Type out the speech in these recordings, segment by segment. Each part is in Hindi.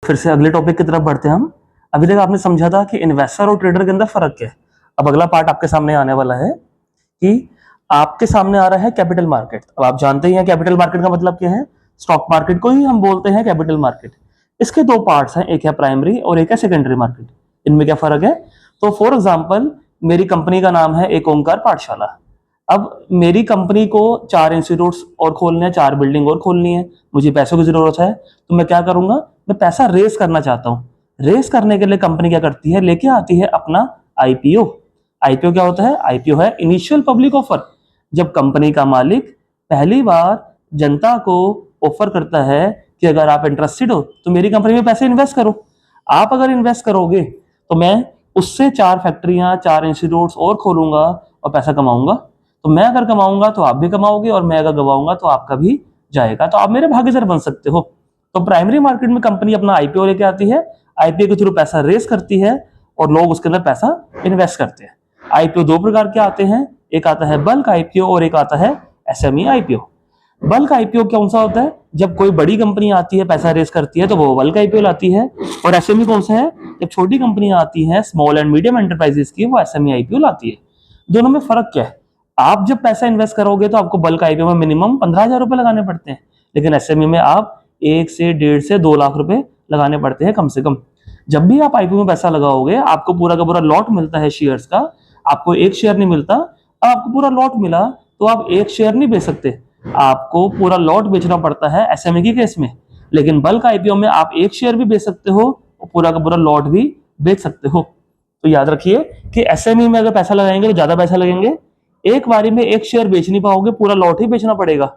फिर से अगले टॉपिक की तरफ बढ़ते हैं हम। अभी तक आपने समझा था कि इन्वेस्टर और ट्रेडर के अंदर फर्क क्या है। अब अगला पार्ट आपके सामने आने वाला है कि आपके सामने आ रहा है कैपिटल मार्केट। अब आप जानते ही हैं कैपिटल मार्केट का मतलब क्या है। स्टॉक मार्केट को ही हम बोलते हैं कैपिटल मार्केट। इसके दो पार्ट्स हैं, एक है प्राइमरी और एक है सेकेंडरी मार्केट। इनमें क्या फर्क है? तो फॉर एग्जाम्पल मेरी कंपनी का नाम है एक ओंकार पाठशाला। अब मेरी कंपनी को 4 इंस्टीट्यूट्स और खोलने हैं, 4 बिल्डिंग और खोलनी है, मुझे पैसों की जरूरत है, तो मैं क्या करूंगा, मैं पैसा रेस करना चाहता हूं। रेस करने के लिए कंपनी क्या करती है, लेके आती है अपना आईपीओ। आईपीओ क्या होता है? आईपीओ है इनिशियल पब्लिक ऑफर। जब कंपनी का मालिक पहली बार जनता को ऑफर करता है कि अगर आप इंटरेस्टेड हो तो मेरी कंपनी में पैसे इन्वेस्ट करो। आप अगर इन्वेस्ट करोगे तो मैं उससे 4 फैक्ट्रियां, 4 इंस्टीट्यूट्स और खोलूंगा और पैसा कमाऊंगा। तो मैं अगर कमाऊंगा तो आप भी कमाओगे, और मैं अगर गवाऊंगा तो आपका भी जाएगा। तो आप मेरे भागीदार बन सकते हो। तो प्राइमरी मार्केट में कंपनी अपना आईपीओ लेके आती है, आईपीओ के थ्रू पैसा रेस करती है और लोग उसके अंदर पैसा इन्वेस्ट करते हैं। आईपीओ 2 प्रकार के आते हैं, एक आता है बल्क आईपीओ और एक आता है एसएमई आईपीओ। बल्क आईपीओ कौन सा होता है? जब कोई बड़ी कंपनी आती है, पैसा रेस करती है, तो वो बल्क आईपीओ लाती है। और एसएमई कौन सा है? जब छोटी कंपनियां आती हैं, स्मॉल एंड मीडियम एंटरप्राइजेस की, वो एसएमई आईपीओ लाती है। दोनों में फर्क क्या है? आप जब पैसा इन्वेस्ट करोगे तो आपको बल्क आईपीओ में मिनिमम 15,000 रुपए लगाने पड़ते हैं, लेकिन एसएमई में आप 1 से 1.5 से 2 लाख रुपए लगाने पड़ते हैं कम से कम। जब भी आप आईपीओ में पैसा लगाओगे, आपको पूरा का पूरा लॉट मिलता है शेयर्स का। आपको एक शेयर नहीं मिलता। अब आपको पूरा लॉट मिला तो आप एक शेयर नहीं बेच सकते, आपको पूरा लॉट बेचना पड़ता है एसएमई के केस में। लेकिन बल्क आईपीओ में आप एक शेयर भी बेच सकते हो और पूरा का पूरा लॉट भी बेच सकते हो। तो याद रखिए कि एसएमई में अगर पैसा लगाएंगे तो ज्यादा पैसा लगेंगे, एक बारी में एक शेयर बेच नहीं पाओगे, पूरा लॉट ही बेचना पड़ेगा।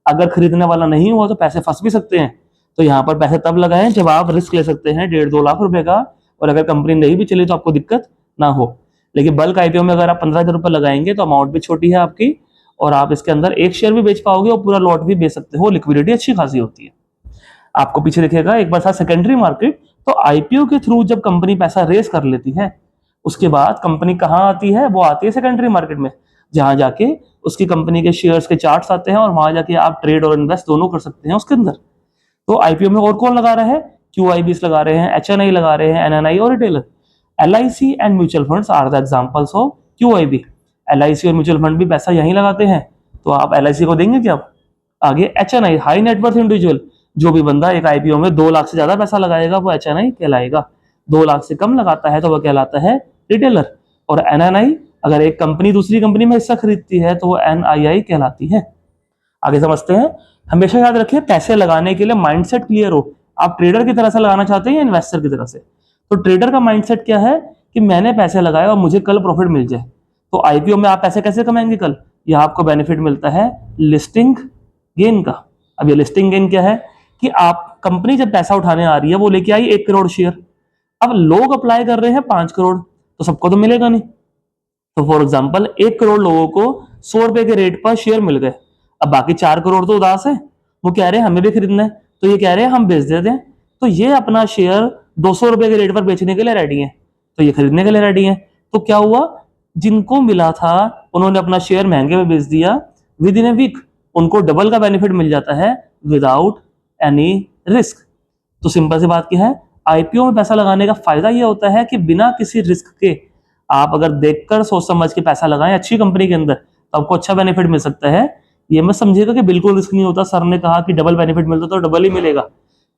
अगर खरीदने वाला नहीं हुआ तो पैसे फंस भी सकते हैं। तो यहाँ पर पैसे तब लगाएं जब आप रिस्क ले सकते हैं 1.5-2 लाख रुपए का, और अगर कंपनी नहीं भी चली तो आपको दिक्कत ना हो। लेकिन बल्क आईपीओ में अगर आप 15,000 रुपए लगाएंगे तो अमाउंट भी छोटी है आपकी, और आप इसके अंदर एक शेयर भी बेच पाओगे और पूरा लॉट भी बेच सकते हो। लिक्विडिटी अच्छी खासी होती है। आपको पीछे दिखेगा एक बार था सेकेंडरी मार्केट। तो आईपीओ के थ्रू जब कंपनी पैसा रेस कर लेती है, उसके बाद कंपनी कहाँ आती है? वो आती है सेकेंडरी मार्केट में, जहां जाके उसकी कंपनी के शेयर्स के चार्ट्स आते हैं और वहां जाके आप ट्रेड और इन्वेस्ट दोनों कर सकते हैं उसके अंदर। तो आईपीओ में और कौन लगा रहा है? क्यूआईबीस लगा रहे हैं, एचएनआई लगा रहे हैं, एनएनआई और retailer. LIC and mutual funds are the examples of QIB. LIC और म्यूचुअल फंड भी पैसा यहीं लगाते हैं। तो आप एलआईसी को देंगे क्या? आगे एचएनआई, हाई नेटवर्थ इंडिविजुअल। जो भी बंदा एक आईपीओ में 2 लाख से ज्यादा पैसा लगाएगा वो एचएनआई कहलाएगा। 2 लाख से कम लगाता है तो वह कहलाता है रिटेलर। और एनएनआई, अगर एक कंपनी दूसरी कंपनी में हिस्सा खरीदती है तो वो एनआईआई कहलाती है। आगे समझते हैं। हमेशा याद रखिए, पैसे लगाने के लिए माइंडसेट क्लियर हो। आप ट्रेडर की तरह से लगाना चाहते हैं या इन्वेस्टर की तरह से? तो ट्रेडर का माइंडसेट क्या है कि मैंने पैसे लगाए और मुझे कल प्रॉफिट मिल जाए। तो आईपीओ में आप पैसे कैसे कमाएंगे कल? यह आपको बेनिफिट मिलता है लिस्टिंग गेन का। अब ये लिस्टिंग गेन क्या है कि आप कंपनी जब पैसा उठाने आ रही है, वो लेके आई 1 करोड़ शेयर। अब लोग अप्लाई कर रहे हैं 5 करोड़, तो सबको तो मिलेगा नहीं। तो फॉर एग्जाम्पल 1 करोड़ लोगों को 100 रुपए के रेट पर शेयर मिल गए। अब बाकी 4 करोड़ तो उदास है, वो कह रहे हैं हमें भी खरीदना है, तो ये कह रहे हैं हम बेच देते हैं। तो ये अपना शेयर 200 रुपए के रेट पर बेचने के लिए रेडी है, तो ये खरीदने के लिए रेडी है। तो क्या हुआ, जिनको मिला था उन्होंने अपना शेयर महंगे में बेच दिया। विद इन ए वीक उनको डबल का बेनिफिट मिल जाता है विदाउट एनी रिस्क। तो सिंपल सी बात क्या है, आईपीओ में पैसा लगाने का फायदा यह होता है कि बिना किसी रिस्क के आप अगर देखकर सोच समझ के पैसा लगाएं अच्छी कंपनी के अंदर, तो आपको अच्छा बेनिफिट मिल सकता है। ये मत समझिएगा कि बिल्कुल रिस्क नहीं होता। सर ने कहा कि डबल बेनिफिट मिलता तो डबल ही मिलेगा।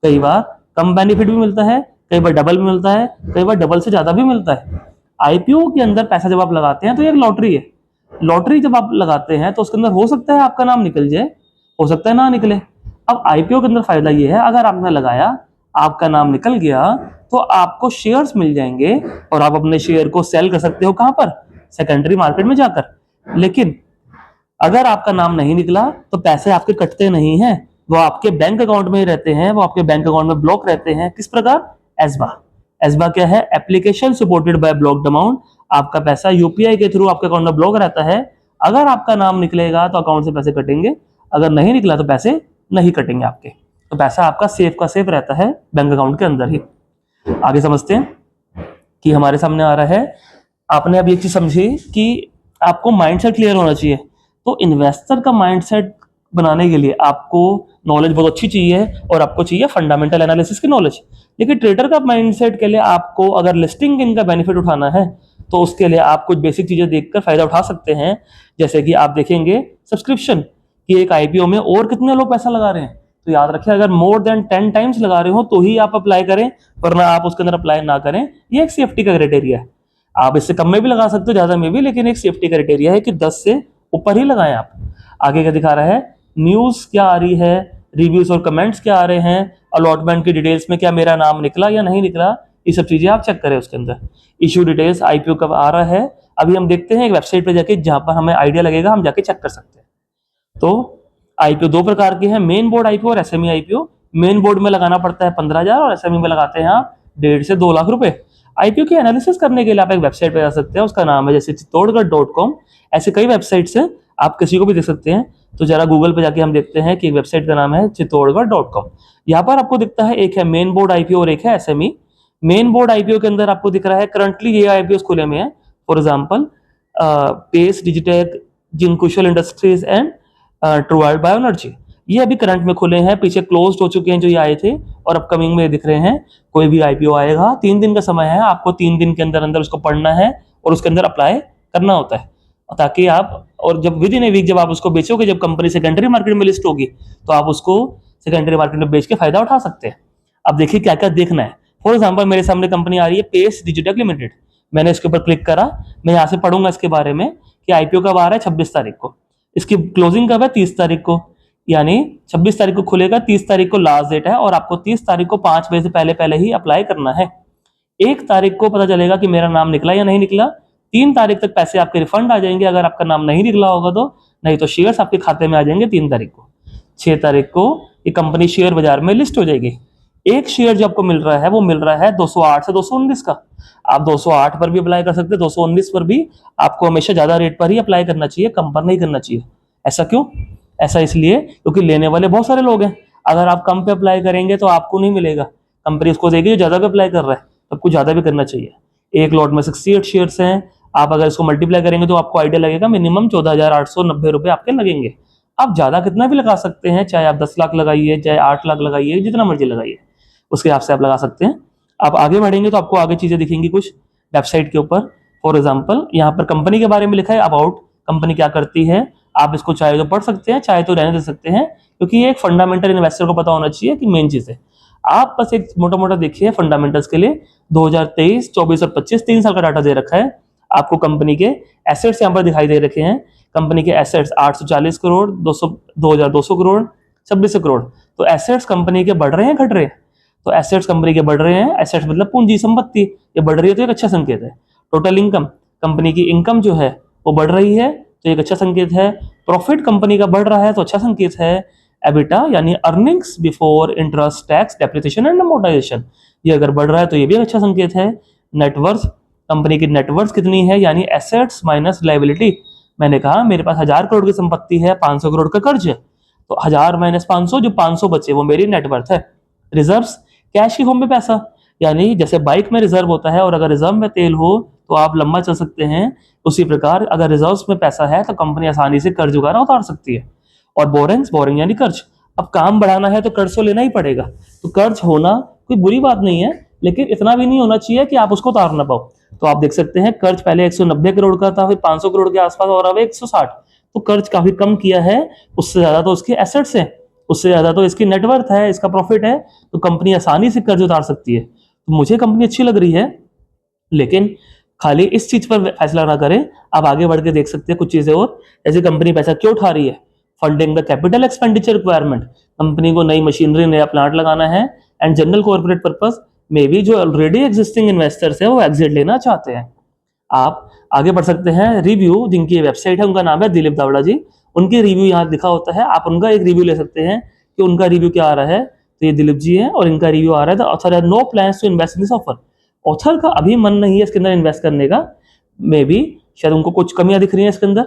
कई बार कम बेनिफिट भी मिलता है, कई बार डबल मिलता है, कई बार डबल से ज्यादा भी मिलता है। आईपीओ के अंदर पैसा जब आप लगाते हैं तो एक लॉटरी है। लॉटरी जब आप लगाते हैं तो उसके अंदर हो सकता है आपका नाम निकल जाए, हो सकता है ना निकले। अब आईपीओ के अंदर फायदा ये है, अगर आपने लगाया, आपका नाम निकल गया, तो आपको शेयर्स मिल जाएंगे और आप अपने शेयर को सेल कर सकते हो। कहां पर? सेकेंडरी मार्केट में जाकर। लेकिन अगर आपका नाम नहीं निकला तो पैसे आपके कटते नहीं हैं, वो आपके बैंक अकाउंट में ही रहते हैं, वो आपके बैंक अकाउंट में ब्लॉक रहते हैं। किस प्रकार? एसबा। एसबा क्या है? Application supported by blocked amount. आपका पैसा यूपीआई के थ्रू आपके अकाउंट में ब्लॉक रहता है। अगर आपका नाम निकलेगा तो अकाउंट से पैसे कटेंगे, अगर नहीं निकला तो पैसे नहीं कटेंगे आपके। तो पैसा आपका सेफ का सेफ रहता है बैंक अकाउंट के अंदर ही। आगे समझते हैं कि हमारे सामने आ रहा है, आपने अब एक चीज समझी कि आपको माइंडसेट क्लियर होना चाहिए। तो इन्वेस्टर का माइंडसेट बनाने के लिए आपको नॉलेज बहुत अच्छी चाहिए और आपको चाहिए फंडामेंटल एनालिसिस की नॉलेज। लेकिन ट्रेडर का माइंडसेट के लिए आपको अगर लिस्टिंग गेन का बेनिफिट उठाना है तो उसके लिए आप कुछ बेसिक चीजें देखकर फायदा उठा सकते हैं। जैसे कि आप देखेंगे सब्सक्रिप्शन कि एक आईपीओ में और कितने लोग पैसा लगा रहे हैं। तो याद रखिए, अगर मोर देन 10 टाइम्स लगा रहे हो तो ही आप अप्लाई करें, वरना आप उसके अंदर अप्लाई ना करें। ये एक सेफ्टी का क्राइटेरिया है। आप इससे कम में भी लगा सकते हो, ज्यादा में भी, लेकिन एक सेफ्टी क्राइटेरिया है कि 10 से ऊपर ही लगाएं आप। आगे क्या दिखा रहा है, न्यूज क्या आ रही है, रिव्यूज और कमेंट्स क्या आ रहे हैं, अलॉटमेंट की डिटेल्स में क्या मेरा नाम निकला या नहीं निकला, ये सब चीजें आप चेक करें उसके अंदर। इशू डिटेल्स, आईपीओ कब आ रहा है, अभी हम देखते हैं एक वेबसाइट पे जाके जहां पर हमें आइडिया लगेगा, हम जाके चेक कर सकते हैं। तो आईपीओ दो प्रकार के हैं, मेन बोर्ड आईपीओ और एसएमई आईपीओ। मेन बोर्ड में लगाना पड़ता है 15,000 और एसएमई में लगाते हैं आप 1.5 से 2 लाख रुपए। आईपीओ की एनालिसिस करने के लिए आप एक वेबसाइट पे जा सकते हैं, उसका नाम है जैसे चित्तौड़गढ़.com। ऐसे कई वेबसाइट्स हैं, आप किसी को भी देख सकते हैं। तो जरा गूगल पे जाके हम देखते हैं कि एक वेबसाइट का नाम है चित्तौड़गढ़.com। यहाँ पर आपको दिखता है एक है मेन बोर्ड आईपीओ और एक है एसएमई। मेन बोर्ड आईपीओ के अंदर आपको दिख रहा है करंटली ये आईपीओ खुले में है। For example Pace Digitek, Jinkushal industries and Truworld bioenergy, ये अभी करंट में खुले हैं। पीछे क्लोज हो चुके हैं जो ये आए थे और अपकमिंग में दिख रहे हैं। कोई भी आईपीओ आएगा 3 दिन का समय है, आपको 3 दिन के अंदर अंदर उसको पढ़ना है और उसके अंदर अप्लाई करना होता है, ताकि आप, और जब विद इन ए वीक जब आप उसको बेचोगे, जब कंपनी सेकेंडरी मार्केट में लिस्ट होगी तो आप उसको सेकेंडरी मार्केट में बेच के फायदा उठा सकते हैं। अब देखिए क्या क्या देखना है। फॉर एग्जाम्पल मेरे सामने कंपनी आ रही है पेस डिजिटेक लिमिटेड। मैंने इसके ऊपर क्लिक करा, मैं यहाँ से पढ़ूंगा इसके बारे में कि आईपीओ कब आ रहा है 26 तारीख को, इसकी क्लोजिंग कब है 30 तारीख को, यानी 26 तारीख को खुलेगा, 30 तारीख को लास्ट डेट है और आपको 30 तारीख को 5 बजे से पहले पहले ही अप्लाई करना है। 1 तारीख को पता चलेगा कि मेरा नाम निकला या नहीं निकला। 3 तारीख तक पैसे आपके रिफंड आ जाएंगे अगर आपका नाम नहीं निकला होगा तो, नहीं तो शेयर्स आपके खाते में आ जाएंगे 3 तारीख को। 6 तारीख को ये कंपनी शेयर बाजार में लिस्ट हो जाएगी। एक शेयर जो आपको मिल रहा है वो मिल रहा है 208 से 219 का। आप 208 पर भी अप्लाई कर सकते हैं, 219 पर भी। आपको हमेशा ज्यादा रेट पर ही अप्लाई करना चाहिए, कम पर नहीं करना चाहिए। ऐसा क्यों? ऐसा इसलिए क्योंकि लेने वाले बहुत सारे लोग हैं। अगर आप कम पे अप्लाई करेंगे तो आपको नहीं मिलेगा, कंपनी उसको देगी जो ज्यादा पे अप्लाई कर रहा है, तो आपको ज्यादा भी करना चाहिए। एक लॉट में 68 शेयर्स हैं, आप अगर इसको मल्टीप्लाई करेंगे तो आपको आइडिया लगेगा मिनिमम 14,890 रुपए आपके लगेंगे। आप ज्यादा कितना भी लगा सकते हैं, चाहे आप 10 लाख लगाइए, चाहे 8 लाख लगाइए, जितना मर्जी लगाइए, उसके हिसाब से आप लगा सकते हैं। आप आगे बढ़ेंगे तो आपको आगे चीजें दिखेंगी कुछ वेबसाइट के ऊपर। फॉर एग्जाम्पल यहाँ पर कंपनी के बारे में लिखा है अबाउट, कंपनी क्या करती है। आप इसको चाहे तो पढ़ सकते हैं, चाहे तो रहने दे सकते हैं, क्योंकि ये एक फंडामेंटल इन्वेस्टर को पता होना चाहिए कि मेन चीज है। आप बस एक मोटा मोटा देखिए फंडामेंटल्स के लिए 2023, 24 और 25 3 साल का डाटा दे रखा है आपको। कंपनी के एसेट्स यहाँ पर दिखाई दे रखे हैं। कंपनी के एसेट्स 840 करोड़, 2,200 करोड़, 2600 करोड़। तो एसेट्स कंपनी के बढ़ रहे हैं घट रहे हैं? तो एसेट्स कंपनी के बढ़ रहे हैं। एसेट्स मतलब पूंजी संपत्ति, ये बढ़ रही है तो एक अच्छा संकेत है। टोटल इनकम, कंपनी की इनकम जो है वो बढ़ रही है तो एक अच्छा संकेत है। प्रॉफिट कंपनी का बढ़ रहा है तो अच्छा संकेत है। एबिटा यानी earnings before interest tax depreciation and amortisation, ये अगर बढ़ रहा है तो ये भी अच्छा संकेत है। नेटवर्थ, कंपनी की नेटवर्थ कितनी है, यानी एसेट्स माइनस लायबिलिटी। मैंने कहा मेरे पास 1000 करोड़ की संपत्ति है, 500 करोड़ का कर्ज है, तो 1000 माइनस 500, जो 500 बचे वो मेरी नेटवर्थ है। रिजर्व्स, कैश की फॉर्म में पैसा, यानी जैसे बाइक में रिजर्व होता है और अगर रिजर्व में तेल हो तो आप लंबा चल सकते हैं, उसी प्रकार अगर रिजर्व्स में पैसा है तो कंपनी आसानी से कर्ज वगैरह उतार सकती है। और बोरिंग्स, बोरिंग यानी कर्ज। अब काम बढ़ाना है तो कर्ज तो लेना ही पड़ेगा, तो कर्ज होना कोई बुरी बात नहीं है, लेकिन इतना भी नहीं होना चाहिए कि आप उसको उतार ना पाओ। तो आप देख सकते हैं कर्ज पहले 190 करोड़ का था, फिर 500 करोड़ के आसपास, और अब 160। तो कर्ज काफी कम किया है। उससे ज्यादा तो उसके एसेट्स हैं, उससे ज्यादा तो इसकी नेटवर्थ है, इसका प्रॉफिट है, तो कंपनी आसानी से कर्ज उतार सकती है। तो मुझे कंपनी अच्छी लग रही है, लेकिन खाली इस चीज पर फैसला ना करें। आप आगे बढ़ के देख सकते हैं कुछ चीजें और, जैसे कंपनी पैसा क्यों उठा रही है। Funding the capital expenditure requirement, company को नई मशीनरी, नया प्लांट लगाना है, एंड जनरल कॉर्पोरेट पर्पस में भी जो ऑलरेडी एग्जिस्टिंग इन्वेस्टर्स है वो एग्जिट लेना चाहते हैं। आप आगे बढ़ सकते हैं। रिव्यू, जिनकी वेबसाइट है उनका नाम है दिलीप दावड़ा जी, उनके रिव्यू यहाँ लिखा होता है, आप उनका एक रिव्यू ले सकते हैं कि उनका रिव्यू क्या आ रहा है। तो ये दिलीप जी है और इनका रिव्यू आ रहा है, the author has no plans to invest in this offer. Author का अभी मन नहीं है इसके अंदर इन्वेस्ट करने का, मे बी शायद उनको कुछ कमियां दिख रही हैं इसके अंदर,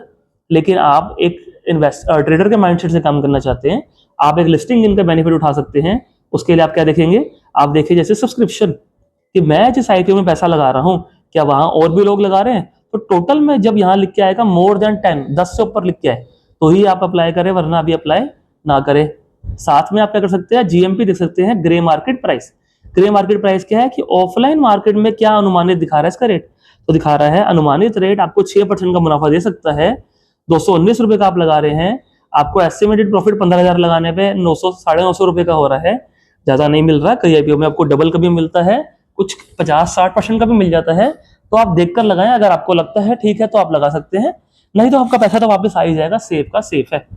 लेकिन आप एक ट्रेडर के माइंडसेट से काम करना चाहते हैं, आप एक लिस्टिंग इनका बेनिफिट उठा सकते हैं। उसके लिए आप क्या देखेंगे, आप देखिए जैसे सब्सक्रिप्शन, कि मैं जिस आईपीओ में पैसा लगा रहा हूं क्या वहां और भी लोग लगा रहे हैं। तो टोटल में जब यहाँ लिख के आएगा मोर देन 10, 10 से ऊपर लिख के आए तो ही आप अप्लाई करें, वरना अभी अप्लाई ना करें। साथ में आप क्या कर सकते हैं, जीएमपी देख सकते हैं, grey market price. Grey market price क्या है कि ऑफलाइन मार्केट में क्या अनुमानित दिखा रहा है इसका रेट, तो दिखा रहा है अनुमानित रेट आपको 6% का मुनाफा दे सकता है। 219 रुपए का आप लगा रहे हैं, आपको एस्टिमेटेड प्रॉफिट 15,000 लगाने पे 900 950 रुपए का हो रहा है, ज्यादा नहीं मिल रहा। कई आईपीओ में आपको डबल का भी मिलता है, कुछ 50-60% का भी मिल जाता है। तो आप देखकर लगाएं, अगर आपको लगता है ठीक है तो आप लगा सकते हैं, नहीं तो आपका पैसा तो वापस आ ही जाएगा, सेफ का सेफ है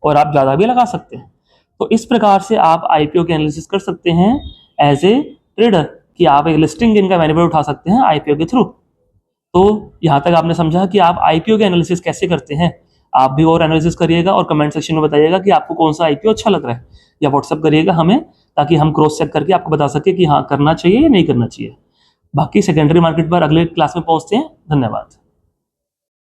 और आप ज्यादा भी लगा सकते हैं। तो इस प्रकार से आप आईपीओ के एनालिसिस कर सकते हैं एज ए ट्रेडर, कि आप एक लिस्टिंग गेन का बेनिफिट उठा सकते हैं आईपीओ के थ्रू। तो यहां तक आपने समझा कि आप आईपीओ के एनालिसिस कैसे करते हैं। आप भी और एनालिसिस करिएगा और कमेंट सेक्शन में बताइएगा कि आपको कौन सा आईपीओ अच्छा लग रहा है, या व्हाट्सएप करिएगा हमें, ताकि हम क्रॉस चेक करके आपको बता सके कि हाँ करना चाहिए या नहीं करना चाहिए। बाकी सेकेंडरी मार्केट पर अगले क्लास में पहुंचते हैं। धन्यवाद।